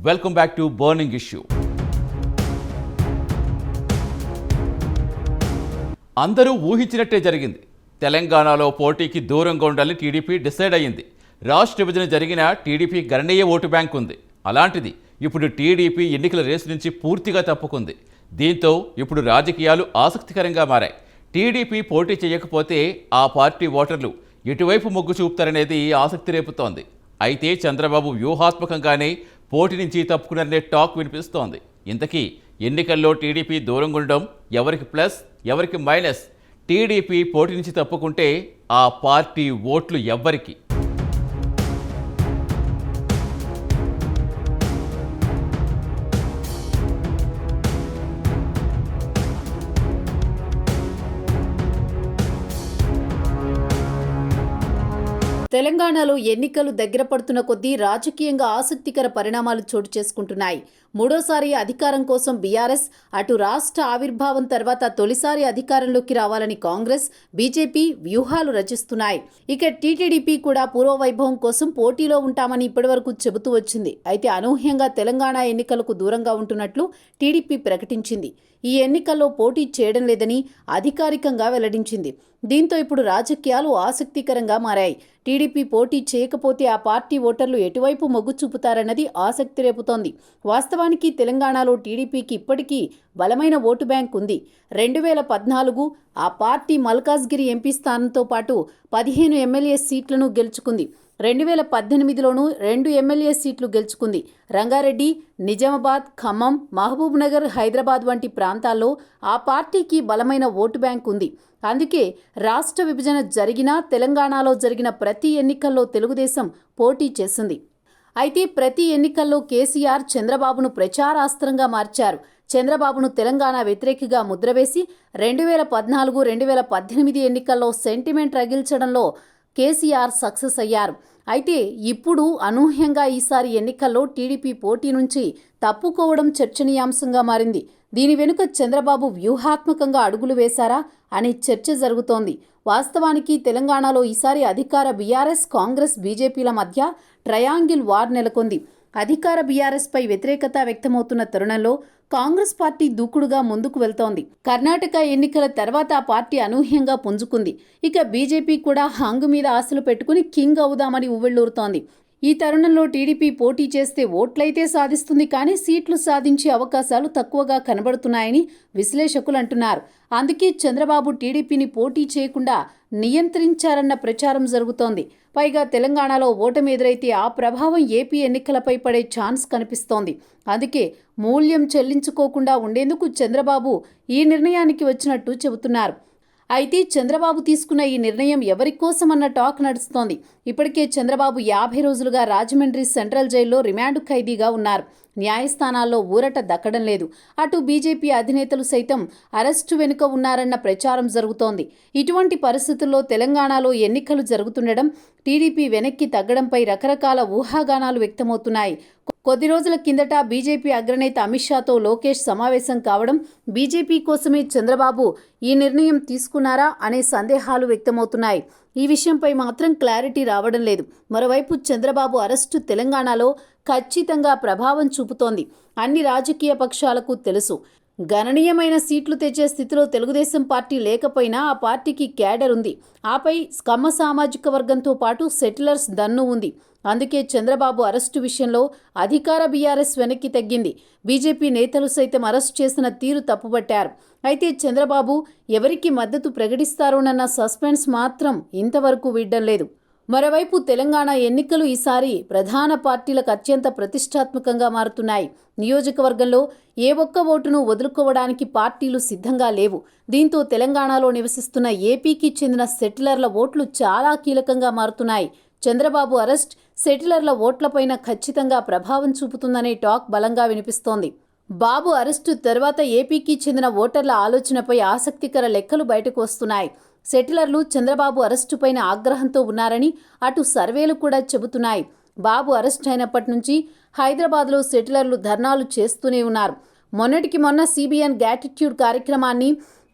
Welcome back to burning issue. అందరూ ఊహించినట్టే జరిగింది. తెలంగాణలో పోటీకి దూరంగా ఉండాలని టీడీపీ డిసైడ్ అయ్యింది. రాష్ట్ర విభజన జరిగిన టీడీపీ గణనీయ ఓటు బ్యాంక్ ఉంది. అలాంటిది ఇప్పుడు టీడీపీ ఎన్నికల రేసు నుంచి పూర్తిగా తప్పుకుంది. దీంతో ఇప్పుడు రాజకీయాలు ఆసక్తికరంగా మారాయి. టీడీపీ పోటీ చేయకపోతే ఆ పార్టీ ఓటర్లు ఎటువైపు మొగ్గు చూపుతారనేది ఆసక్తి రేపుతోంది. అయితే చంద్రబాబు వ్యూహాత్మకంగానే పోటీ నుంచి తప్పుకున్నారనే టాక్ వినిపిస్తోంది. ఇంతకీ ఎన్నికల్లో టీడీపీ దూరంగా ఉండడం ఎవరికి ప్లస్, ఎవరికి మైనస్? టీడీపీ పోటీ నుంచి తప్పుకుంటే ఆ పార్టీ ఓట్లు ఎవ్వరికి? తెలంగాణలో ఎన్నికలు దగ్గర పడుతున్న కొద్దీ రాజకీయంగా ఆసక్తికర పరిణామాలు చోటు చేసుకుంటున్నాయి. మూడోసారి అధికారం కోసం బీఆర్ఎస్, అటు రాష్ట్ర ఆవిర్భావం తర్వాత తొలిసారి అధికారంలోకి రావాలని కాంగ్రెస్, బీజేపీ వ్యూహాలు రచిస్తున్నాయి. ఇక టీటీడీపీ కూడా పూర్వవైభవం కోసం పోటీలో ఉంటామని ఇప్పటివరకు చెబుతూ వచ్చింది. అయితే అనూహ్యంగా తెలంగాణ ఎన్నికలకు దూరంగా ఉంటున్నట్లు టీడీపీ ప్రకటించింది. ఈ ఎన్నికల్లో పోటీ చేయడం లేదని అధికారికంగా వెల్లడించింది. దీంతో ఇప్పుడు రాజకీయాలు ఆసక్తికరంగా మారాయి. టీడీపీ పోటీ చేయకపోతే ఆ పార్టీ ఓటర్లు ఎటువైపు మొగ్గు చూపుతారన్నది ఆసక్తి రేపుతోంది. వాస్తవానికి తెలంగాణలో టీడీపీకి ఇప్పటికీ బలమైన ఓటు బ్యాంక్ ఉంది. 2014 ఆ పార్టీ మల్కాజ్గిరి ఎంపీ స్థానంతో పాటు 15 ఎమ్మెల్యే సీట్లను గెలుచుకుంది. 2018లోనూ 2 ఎమ్మెల్యే సీట్లు గెలుచుకుంది. రంగారెడ్డి, నిజామాబాద్, ఖమ్మం, మహబూబ్ నగర్, హైదరాబాద్ వంటి ప్రాంతాల్లో ఆ పార్టీకి బలమైన ఓటు బ్యాంక్ ఉంది. అందుకే రాష్ట్ర విభజన జరిగినా తెలంగాణలో జరిగిన ప్రతి ఎన్నికల్లో తెలుగుదేశం పోటీ చేసింది. అయితే ప్రతి ఎన్నికల్లో కేసీఆర్ చంద్రబాబును ప్రచారాస్త్రంగా మార్చారు. చంద్రబాబును తెలంగాణ వ్యతిరేకిగా ముద్రవేసి 2014, 2018 ఎన్నికల్లో సెంటిమెంట్ రగిల్చడంలో కేసీఆర్ సక్సెస్ అయ్యారు. అయితే ఇప్పుడు అనూహ్యంగా ఈసారి ఎన్నికల్లో టీడీపీ పోటీ నుంచి తప్పుకోవడం చర్చనీయాంశంగా మారింది. దీని వెనుక చంద్రబాబు వ్యూహాత్మకంగా అడుగులు వేశారా అనే చర్చ జరుగుతోంది. వాస్తవానికి తెలంగాణలో ఈసారి అధికార బీఆర్ఎస్, కాంగ్రెస్, బీజేపీల మధ్య ట్రయాంగిల్ వార్ నెలకొంది. అధికార బీఆర్ఎస్పై వ్యతిరేకత వ్యక్తమవుతున్న తరుణంలో కాంగ్రెస్ పార్టీ దూకుడుగా ముందుకు వెళ్తోంది. కర్ణాటక ఎన్నికల తర్వాత ఆ పార్టీ అనూహ్యంగా పుంజుకుంది. ఇక బీజేపీ కూడా హంగు మీద ఆశలు పెట్టుకుని కింగ్ అవుదామని ఉవ్విళ్లూరుతోంది. ఈ తరుణంలో టీడీపీ పోటీ చేస్తే ఓట్లయితే సాధిస్తుంది, కానీ సీట్లు సాధించే అవకాశాలు తక్కువగా కనబడుతున్నాయని విశ్లేషకులు అంటున్నారు. అందుకే చంద్రబాబు టీడీపీని పోటీ చేయకుండా నియంత్రించారన్న ప్రచారం జరుగుతోంది. పైగా తెలంగాణలో ఓటమి ఎదురైతే ఆ ప్రభావం ఏపీ ఎన్నికలపై పడే ఛాన్స్ కనిపిస్తోంది. అందుకే మూల్యం చెల్లించుకోకుండా ఉండేందుకు చంద్రబాబు ఈ నిర్ణయానికి వచ్చినట్టు చెబుతున్నారు. అయితే చంద్రబాబు తీసుకున్న ఈ నిర్ణయం ఎవరి కోసమన్న టాక్ నడుస్తోంది. ఇప్పటికే చంద్రబాబు 50 రోజులుగా రాజమండ్రి సెంట్రల్ జైల్లో రిమాండ్ ఖైదీగా ఉన్నారు. న్యాయస్థానాల్లో ఊరట దక్కడం లేదు. అటు బీజేపీ అధినేతలు సైతం అరెస్టు వెనుక ఉన్నారన్న ప్రచారం జరుగుతోంది. ఇటువంటి పరిస్థితుల్లో తెలంగాణలో ఎన్నికలు జరుగుతుండడం, టీడీపీ వెనక్కి తగ్గడంపై రకరకాల ఊహాగానాలు వ్యక్తమవుతున్నాయి. కొద్ది రోజుల కిందట బీజేపీ అగ్రనేత అమిత్ షాతో లోకేష్ సమావేశం కావడం, బీజేపీ కోసమే చంద్రబాబు ఈ నిర్ణయం తీసుకున్నారా అనే సందేహాలు వ్యక్తమవుతున్నాయి. ఈ విషయంపై మాత్రం క్లారిటీ రావడం లేదు. మరోవైపు చంద్రబాబు అరెస్టు తెలంగాణలో ఖచ్చితంగా ప్రభావం చూపుతోంది. అన్ని రాజకీయ పక్షాలకు తెలుసు. గణనీయమైన సీట్లు తెచ్చే స్థితిలో తెలుగుదేశం పార్టీ లేకపోయినా ఆ పార్టీకి క్యాడర్ ఉంది. ఆపై కమ్మ సామాజిక వర్గంతో పాటు సెటిలర్స్ దన్ను ఉంది. అందుకే చంద్రబాబు అరెస్టు విషయంలో అధికార బీఆర్ఎస్ వెనక్కి తగ్గింది. బీజేపీ నేతలు సైతం అరెస్టు చేసిన తీరు తప్పుపట్టారు. అయితే చంద్రబాబు ఎవరికి మద్దతు ప్రకటిస్తారోనన్న సస్పెన్స్ మాత్రం ఇంతవరకు వీడడం లేదు. మరోవైపు తెలంగాణ ఎన్నికలు ఈసారి ప్రధాన పార్టీలకు అత్యంత ప్రతిష్టాత్మకంగా మారుతున్నాయి. నియోజకవర్గంలో ఏ ఒక్క ఓటును వదులుకోవడానికి పార్టీలు సిద్ధంగా లేవు. దీంతో తెలంగాణలో నివసిస్తున్న ఏపీకి చెందిన సెటిలర్ల ఓట్లు చాలా కీలకంగా మారుతున్నాయి. చంద్రబాబు అరెస్ట్ సెటిలర్ల ఓట్లపైన ఖచ్చితంగా ప్రభావం చూపుతుందనే టాక్ బలంగా వినిపిస్తోంది. బాబు అరెస్టు తర్వాత ఏపీకి చెందిన ఓటర్ల ఆలోచనపై ఆసక్తికర లెక్కలు బయటకు వస్తున్నాయి. సెటిలర్లు చంద్రబాబు అరెస్టుపైన ఆగ్రహంతో ఉన్నారని అటు సర్వేలు కూడా చెబుతున్నాయి. బాబు అరెస్ట్ అయినప్పటి నుంచి హైదరాబాద్లో సెటిలర్లు ధర్నాలు చేస్తూనే ఉన్నారు. మొన్నటికి మొన్న సిబిఎన్ గ్రాటిట్యూడ్ కార్యక్రమాన్ని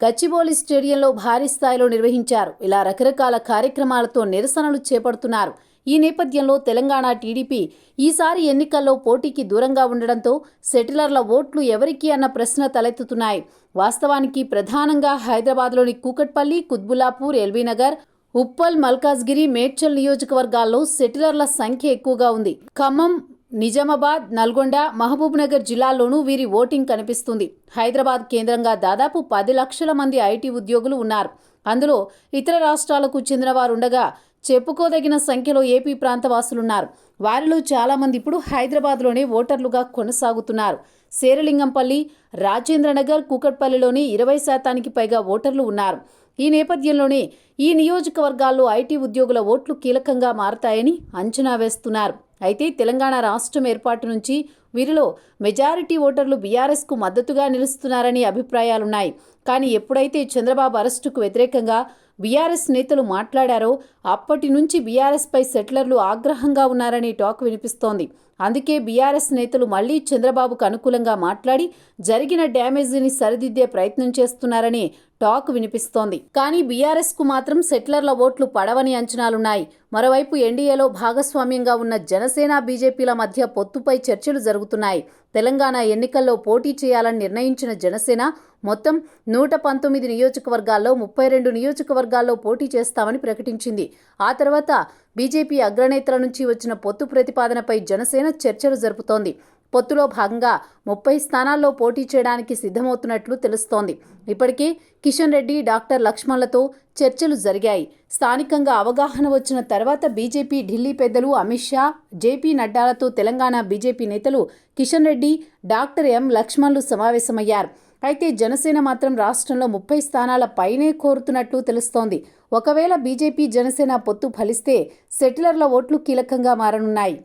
గచ్చిబౌలి స్టేడియంలో భారీ స్థాయిలో నిర్వహించారు. ఇలా రకరకాల కార్యక్రమాలతో నిరసనలు చేపడుతున్నారు. ఈ నేపథ్యంలో తెలంగాణ టీడీపీ ఈసారి ఎన్నికల్లో పోటీకి దూరంగా ఉండడంతో సెటిలర్ల ఓట్లు ఎవరికి అన్న ప్రశ్న తలెత్తుతున్నాయి. వాస్తవానికి ప్రధానంగా హైదరాబాద్లోని కూకట్పల్లి, కుత్బుల్లాపూర్, ఎల్బీనగర్, ఉప్పల్, మల్కాజ్గిరి, మేడ్చల్ నియోజకవర్గాల్లో సెటిలర్ల సంఖ్య ఎక్కువగా ఉంది. ఖమ్మం, నిజామాబాద్, నల్గొండ, మహబూబ్నగర్ జిల్లాల్లోనూ వీరి ఓటింగ్ కనిపిస్తుంది. హైదరాబాద్ కేంద్రంగా దాదాపు 10 లక్షల మంది ఐటీ ఉద్యోగులు ఉన్నారు. అందులో ఇతర రాష్ట్రాలకు చెందినవారుండగా చెప్పుకోదగిన సంఖ్యలో ఏపీ ప్రాంతవాసులున్నారు. వారిలో చాలామంది ఇప్పుడు హైదరాబాద్లోనే ఓటర్లుగా కొనసాగుతున్నారు. శేరిలింగంపల్లి, రాజేంద్రనగర్, కూకట్పల్లిలోని 20% పైగా ఓటర్లు ఉన్నారు. ఈ నేపథ్యంలోనే ఈ నియోజకవర్గాల్లో ఐటీ ఉద్యోగుల ఓట్లు కీలకంగా మారతాయని అంచనా వేస్తున్నారు. అయితే తెలంగాణ రాష్ట్రం ఏర్పాటు నుంచి వీరిలో మెజారిటీ ఓటర్లు బీఆర్ఎస్కు మద్దతుగా నిలుస్తున్నారని అభిప్రాయాలున్నాయి. కానీ ఎప్పుడైతే చంద్రబాబు అరెస్టుకు వ్యతిరేకంగా బీఆర్ఎస్ నేతలు మాట్లాడారో అప్పటి నుంచి బీఆర్ఎస్పై సెటిలర్లు ఆగ్రహంగా ఉన్నారనే టాక్ వినిపిస్తోంది. అందుకే బీఆర్ఎస్ నేతలు మళ్లీ చంద్రబాబుకు అనుకూలంగా మాట్లాడి జరిగిన డ్యామేజీని సరిదిద్దే ప్రయత్నం చేస్తున్నారని టాక్ వినిపిస్తోంది. కానీ బీఆర్ఎస్కు మాత్రం సెటిలర్ల ఓట్లు పడవని అంచనాలున్నాయి. మరోవైపు ఎన్డీఏలో భాగస్వామ్యంగా ఉన్న జనసేన, బీజేపీల మధ్య పొత్తుపై చర్చలు జరుగుతున్నాయి. తెలంగాణ ఎన్నికల్లో పోటీ చేయాలని నిర్ణయించిన జనసేన మొత్తం 119 నియోజకవర్గాల్లో 32 నియోజకవర్గాల్లో పోటీ చేస్తామని ప్రకటించింది. ఆ తర్వాత బీజేపీ అగ్రనేతల నుంచి వచ్చిన పొత్తు ప్రతిపాదనపై జనసేన చర్చలు జరుపుతోంది. పొత్తులో భాగంగా 30 స్థానాల్లో పోటీ చేయడానికి సిద్ధమవుతున్నట్లు తెలుస్తోంది. ఇప్పటికే కిషన్ రెడ్డి, డాక్టర్ లక్ష్మణ్లతో చర్చలు జరిగాయి. స్థానికంగా అవగాహన వచ్చిన తర్వాత బీజేపీ ఢిల్లీ పెద్దలు అమిత్ షా, జేపీ నడ్డాలతో తెలంగాణ బీజేపీ నేతలు కిషన్ రెడ్డి, డాక్టర్ ఎం లక్ష్మణ్లు సమావేశమయ్యారు. అయితే జనసేన మాత్రం రాష్ట్రంలో 30 స్థానాల పైనే కోరుతున్నట్లు తెలుస్తోంది. ఒకవేళ బీజేపీ జనసేన పొత్తు ఫలిస్తే సెటిలర్ల ఓట్లు కీలకంగా మారనున్నాయి.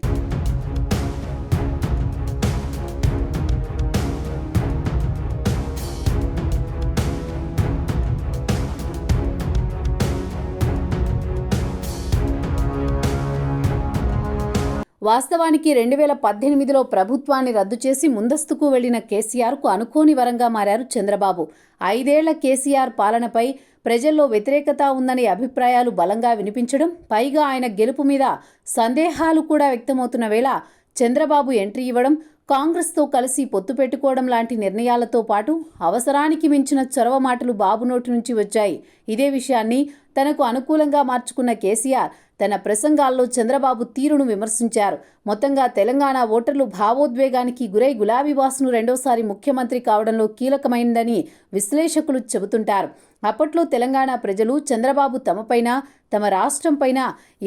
వాస్తవానికి 2018లో ప్రభుత్వాన్ని రద్దు చేసి ముందస్తుకు వెళ్లిన కేసీఆర్కు అనుకోని వరంగా మారారు చంద్రబాబు. 5 ఏళ్ల కేసీఆర్ పాలనపై ప్రజల్లో వ్యతిరేకత ఉందనే అభిప్రాయాలు బలంగా వినిపించడం, పైగా ఆయన గెలుపు మీద సందేహాలు కూడా వ్యక్తమవుతున్న వేళ చంద్రబాబు ఎంట్రీ ఇవ్వడం, కాంగ్రెస్తో కలిసి పొత్తు పెట్టుకోవడం లాంటి నిర్ణయాలతో పాటు అవసరానికి మించిన చొరవ మాటలు బాబు నోటి నుంచి వచ్చాయి. ఇదే విషయాన్ని తనకు అనుకూలంగా మార్చుకున్న కేసీఆర్ తన ప్రసంగాల్లో చంద్రబాబు తీరును విమర్శించారు. మొత్తంగా తెలంగాణ ఓటర్లు భావోద్వేగానికి గురై గులాబీ బాస్ను రెండోసారి ముఖ్యమంత్రి కావడంలో కీలకమైందని విశ్లేషకులు చెబుతుంటారు. అప్పట్లో తెలంగాణ ప్రజలు చంద్రబాబు తమపైన, తమ రాష్ట్రంపైన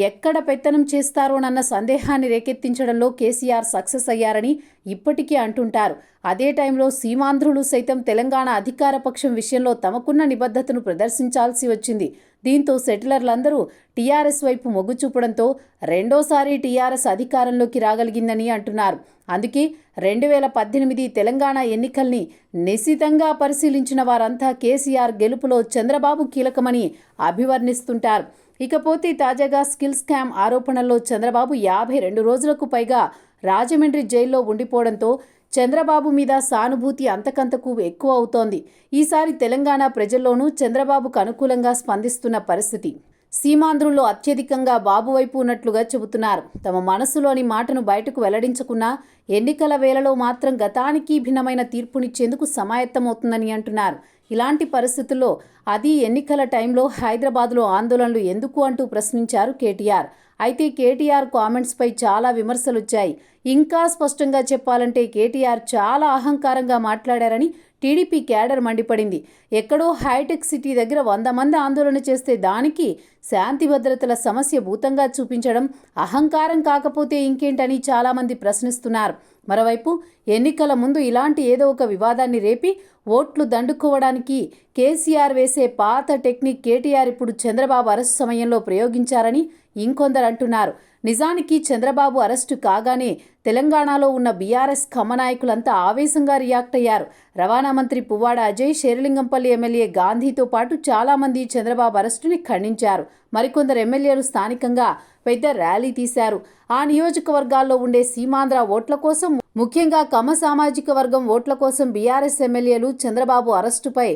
ఎక్కడ పెత్తనం చేస్తారోనన్న సందేహాన్ని రేకెత్తించడంలో కేసీఆర్ సక్సెస్ అయ్యారని ఇప్పటికీ అంటుంటారు. అదే టైంలో సీమాంధ్రులు సైతం తెలంగాణ అధికార పక్షం విషయంలో తమకున్న నిబద్ధతను ప్రదర్శించాల్సి వచ్చింది. దీంతో సెటిలర్లందరూ టీఆర్ఎస్ వైపు మొగ్గు చూపడంతో రెండోసారి టీఆర్ఎస్ అధికారంలోకి రాగలిగిందని అంటున్నారు. అందుకే 2018 తెలంగాణ ఎన్నికల్ని నిశితంగా పరిశీలించిన వారంతా కేసీఆర్ గెలుపులో చంద్రబాబు కీలకమని అభివర్ణిస్తుంటారు. ఇకపోతే తాజాగా స్కిల్ స్కామ్ ఆరోపణల్లో చంద్రబాబు 52 రోజులకు పైగా రాజమండ్రి జైల్లో ఉండిపోవడంతో చంద్రబాబు మీద సానుభూతి అంతకంతకు ఎక్కువ అవుతోంది. ఈసారి తెలంగాణ ప్రజల్లోనూ చంద్రబాబుకు అనుకూలంగా స్పందిస్తున్న పరిస్థితి. సీమాంధ్రుల్లో అత్యధికంగా బాబు వైపు ఉన్నట్లుగా చెబుతున్నారు. తమ మనసులోని మాటను బయటకు వెల్లడించకున్నా ఎన్నికల వేళలో మాత్రం గతానికి భిన్నమైన తీర్పునిచ్చేందుకు సమాయత్తమవుతుందని అంటున్నారు. ఇలాంటి పరిస్థితుల్లో అది ఎన్నికల టైంలో హైదరాబాద్లో ఆందోళనలు ఎందుకు అంటూ ప్రశ్నించారు కేటీఆర్. అయితే కేటీఆర్ కామెంట్స్పై చాలా విమర్శలు వచ్చాయి. ఇంకా స్పష్టంగా చెప్పాలంటే కేటీఆర్ చాలా అహంకారంగా మాట్లాడారని టీడీపీ క్యాడర్ మండిపడింది. ఎక్కడో హైటెక్ సిటీ దగ్గర 100 మంది ఆందోళన చేస్తే దానికి శాంతి భద్రతల సమస్య భూతంగా చూపించడం అహంకారం కాకపోతే ఇంకేంటని చాలామంది ప్రశ్నిస్తున్నారు. మరోవైపు ఎన్నికల ముందు ఇలాంటి ఏదో ఒక వివాదాన్ని రేపి ఓట్లు దండుకోవడానికి కేసీఆర్ వేసే పాత టెక్నిక్ కేటీఆర్ ఇప్పుడు చంద్రబాబు అరెస్టు సమయంలో ప్రయోగించారని ఇంకొందరు అంటున్నారు. నిజానికి చంద్రబాబు అరెస్టు కాగానే తెలంగాణలో ఉన్న బీఆర్ఎస్ ఖమ్మ నాయకులంతా ఆవేశంగా రియాక్ట్ అయ్యారు. రవాణా మంత్రి పువ్వాడ అజయ్, శేరిలింగంపల్లి ఎమ్మెల్యే గాంధీతో పాటు చాలామంది చంద్రబాబు అరెస్టుని ఖండించారు. మరికొందరు ఎమ్మెల్యేలు స్థానికంగా పెద్ద ర్యాలీ తీశారు. ఆ నియోజకవర్గాల్లో ఉండే సీమాంధ్ర ఓట్ల కోసం ముఖ్యంగా కమ్మ సామాజిక వర్గం ఓట్ల కోసం బీఆర్ఎస్ ఎమ్మెల్యేలు చంద్రబాబు అరెస్టుపై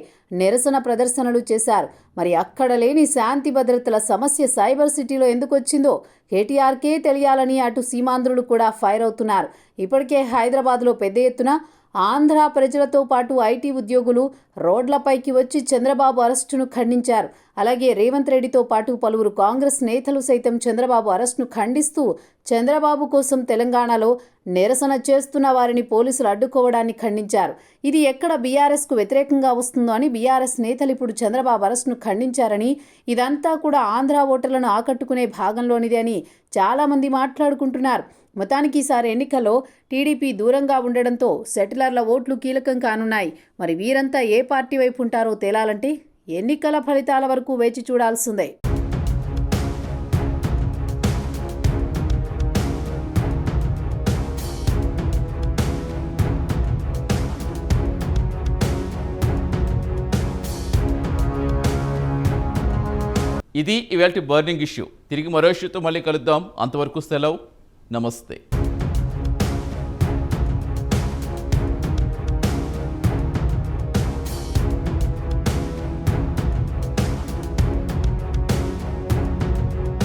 నిరసన ప్రదర్శనలు చేశారు. మరి అక్కడ లేని శాంతి భద్రతల సమస్య సైబర్ సిటీలో ఎందుకు వచ్చిందో కేటీఆర్కే తెలియాలని అటు సీమాంధ్రులు కూడా ఫైర్ అవుతున్నారు. ఇప్పటికే హైదరాబాద్లో పెద్ద ఎత్తున ఆంధ్ర ప్రజలతో పాటు ఐటీ ఉద్యోగులు రోడ్లపైకి వచ్చి చంద్రబాబు అరెస్టును ఖండించారు. అలాగే రేవంత్ రెడ్డితో పాటు పలువురు కాంగ్రెస్ నేతలు సైతం చంద్రబాబు అరెస్టును ఖండిస్తూ చంద్రబాబు కోసం తెలంగాణలో నిరసన చేస్తున్న వారిని పోలీసులు అడ్డుకోవడాన్ని ఖండించారు. ఇది ఎక్కడ బీఆర్ఎస్కు వ్యతిరేకంగా వస్తుందో అని బీఆర్ఎస్ నేతలు ఇప్పుడు చంద్రబాబు అరెస్టును ఖండించారని, ఇదంతా కూడా ఆంధ్ర ఓటర్లను ఆకట్టుకునే భాగంలోనిదే అని చాలామంది మాట్లాడుకుంటున్నారు. మొత్తానికి ఈసారి ఎన్నికల్లో టీడీపీ దూరంగా ఉండడంతో సెటిలర్ల ఓట్లు కీలకం కానున్నాయి. మరి వీరంతా ఏ పార్టీ వైపు ఉంటారో తేలాలంటే ఎన్నికల ఫలితాల వరకు వేచి చూడాల్సిందే. ఇది ఇవాల్టి బర్నింగ్ ఇష్యూ. తిరిగి మరో ఇష్యూతో మళ్ళీ కలుద్దాం. అంతవరకు సెలవు. నమస్తే.